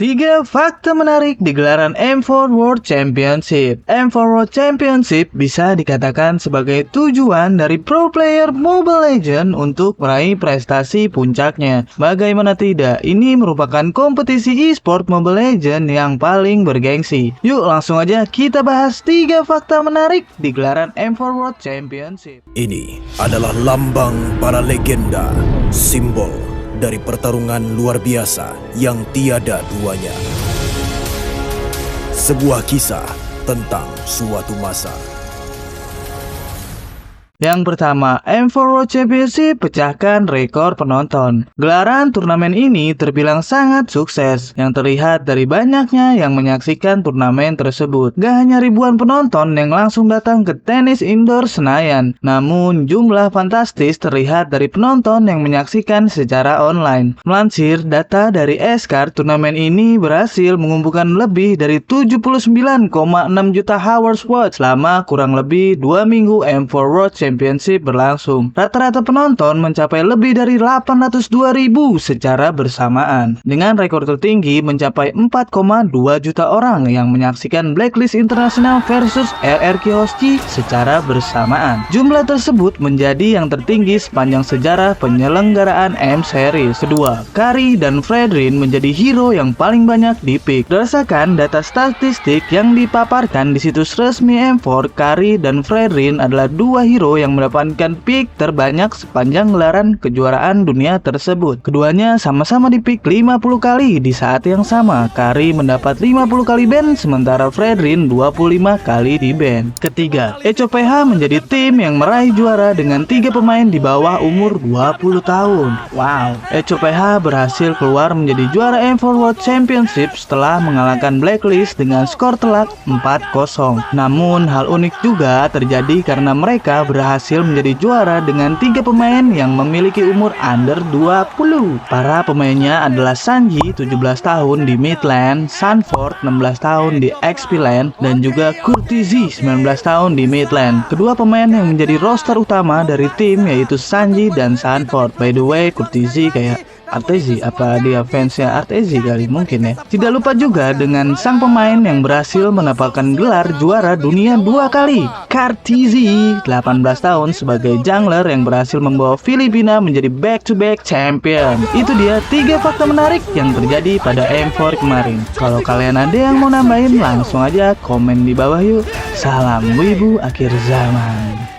3 fakta menarik di gelaran M4 World Championship. M4 World Championship bisa dikatakan sebagai tujuan dari pro player Mobile Legends untuk meraih prestasi puncaknya. Bagaimana tidak, ini merupakan kompetisi e-sport Mobile Legends yang paling bergengsi. Yuk langsung aja kita bahas 3 fakta menarik di gelaran M4 World Championship. Ini adalah lambang para legenda, simbol dari pertarungan luar biasa yang tiada duanya. Sebuah kisah tentang suatu masa. Yang pertama, M4 World Championship pecahkan rekor penonton. Gelaran turnamen ini terbilang sangat sukses, yang terlihat dari banyaknya yang menyaksikan turnamen tersebut. Gak hanya ribuan penonton yang langsung datang ke tenis indoor Senayan, namun jumlah fantastis terlihat dari penonton yang menyaksikan secara online. Melansir data dari Eskar, turnamen ini berhasil mengumpulkan lebih dari 79,6 juta hours watch selama kurang lebih 2 minggu M4 World Championship berlangsung. Rata-rata penonton mencapai lebih dari 802.000 secara bersamaan, dengan rekor tertinggi mencapai 4,2 juta orang yang menyaksikan Blacklist International versus RRQ Hosty secara bersamaan. Jumlah tersebut menjadi yang tertinggi sepanjang sejarah penyelenggaraan M-Series. Kedua, Kari dan Fredrin menjadi hero yang paling banyak di-pick. Berdasarkan data statistik yang dipaparkan di situs resmi M4, Kari dan Fredrin adalah dua hero yang mendapatkan pick terbanyak sepanjang gelaran kejuaraan dunia tersebut. Keduanya sama-sama di pick 50 kali di saat yang sama. Kari mendapat 50 kali ban, sementara Fredrin 25 kali di ban. Ketiga, ECOPH menjadi tim yang meraih juara dengan 3 pemain di bawah umur 20 tahun. Wow, ECOPH berhasil keluar menjadi juara M4 World Championship setelah mengalahkan Blacklist dengan skor telak 4-0. Namun hal unik juga terjadi karena mereka berhasil menjadi juara dengan 3 pemain yang memiliki umur under 20. Para pemainnya adalah Sanji 17 tahun di mid lane, Sanford 16 tahun di XP lane, dan juga Kurtizi 19 tahun di mid lane. Kedua pemain yang menjadi roster utama dari tim yaitu Sanji dan Sanford. By the way, Kurtizi kayak Arteezy, apa dia fansnya Arteezy kali mungkin ya. Tidak lupa juga dengan sang pemain yang berhasil mendapatkan gelar juara dunia 2 kali, Kartizi 18 tahun sebagai jungler yang berhasil membawa Filipina menjadi back-to-back champion. Itu dia 3 fakta menarik yang terjadi pada M4 kemarin. Kalau kalian ada yang mau nambahin, langsung aja komen di bawah yuk. Salam wibu akhir zaman.